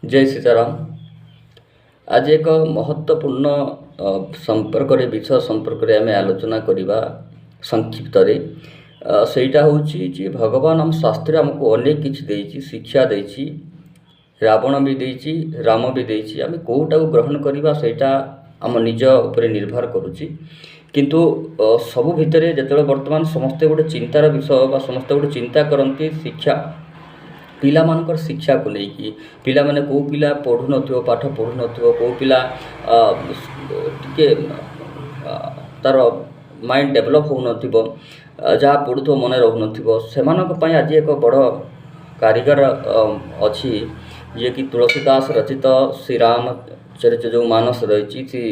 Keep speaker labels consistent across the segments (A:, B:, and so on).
A: जय सीताराम। आज एक महत्वपूर्ण संपर्क विषय संपर्क आम आलोचना करवा संक्षिप्त सेटा हूँ भगवान आम शास्त्र आमको अनेक किसी शिक्षा देछि। रावण भी देछि, राम भी देछि। आम कोटा ग्रहण करवा सेटा आम निज उपर निर्भर करुच्ची। किंतु सबु भितर जो बर्तमान समस्ते गोटे चिंतार विषय बा समस्ते गोटे चिंता करती शिक्षा पिला मानकर शिक्षा को लेकिन पिला माने को पिला पढ़ु नथिबो पाठ पढ़ु नथिबो को पिला टिके तार माइंड डेवलप हो नथिबो जहाँ पढ़ुथो मन रहु नथिबो सेमानक पय आज एक बड़ कारीगर अछि जे कि तुलसीदास रचित श्री राम चरित्र जो मानस रही श्री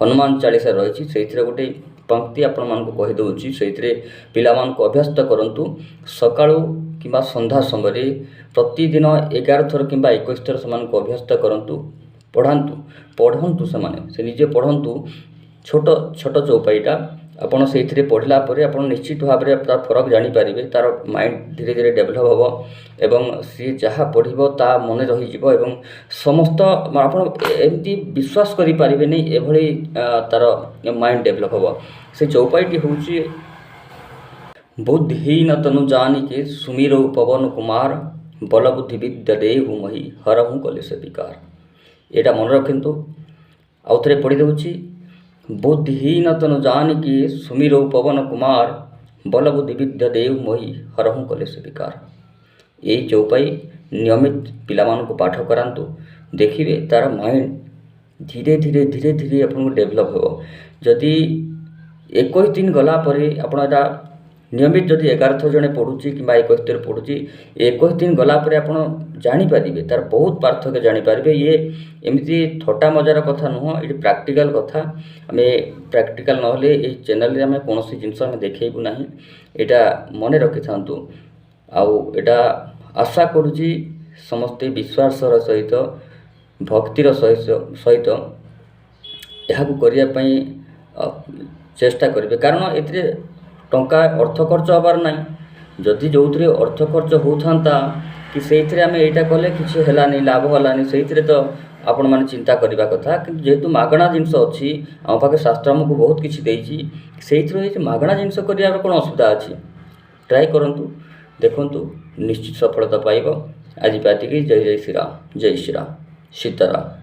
A: हनुमान चालीसा रही से गोटे पंक्ति आपण मान कही दूसरी से पिला को अभ्यस्त करंतु सकाळू किंबा संध्या समय प्रतिदिन 11 थर कि 21 थर से अभ्यस्त करंतु पढ़ंतु से निजे पढ़ंतु छोट छोट चौपाईटा आपड़ से पढ़ला आप निश्चित भाव में तार फरक जानीपारे तार माइंड धीरे धीरे डेभलप हम एवं सी जहाँ पढ़ो ता मन रही समस्त आपमती विश्वास करें नहीं एभली तार माइंड डेभलप हम से चौपाईटी हूँ बुद्धिहीन तनु जानिके सुमिरो पवन कुमार बल बुद्धि विद्या देहु मही हरहूँ कले से विकार। यहाँ मन रखु आउ थे पढ़ी दूची बुद्धिहीन तनु जानिके सुमिरो पवन कुमार बल बुद्धि विद्या देहु मही हरहूँ कले से विकार। यही चौपाई नियमित पिला को पाठ करातु देखिए तार माइंड धीरे धीरे धीरे धीरे आपको डेभलप हो। जदि 21 दिन गला आपड़ा नियमित जदि 11 थर जड़े पढ़ुची कि 21 थर पढ़ुची 21 दिन गलापर आप जानीपारे तार बहुत पार्थक्य जानीपारे। ये एमती थटा मजार कथा नुह ये प्रैक्टिकल कथा आम प्रैक्टिकल ना ये चैनल आम कौन जिनस देखू ना यहाँ मन रखि था आउटा आशा करुँची समस्ते विश्वासर सहित भक्तिर सहित यहाँ करने चेष्टा करेंगे कारण ए टंका अर्थ खर्च हबार ना जदि जो अर्थ खर्च होता कि से आम यहाँ कले किसी है लाभ है से तो आपण मैंने चिंता करने कथा कि जेहेतु मागणा जिनस अच्छी आम पाखे शास्त्र आमको बहुत किसी देती से मागणा जिनस कर कौन असुविधा अच्छी ट्राए करूँ देखूँ निश्चित सफलता पाइब। आज बात जय जय श्री राम जय श्री राम सीताराम।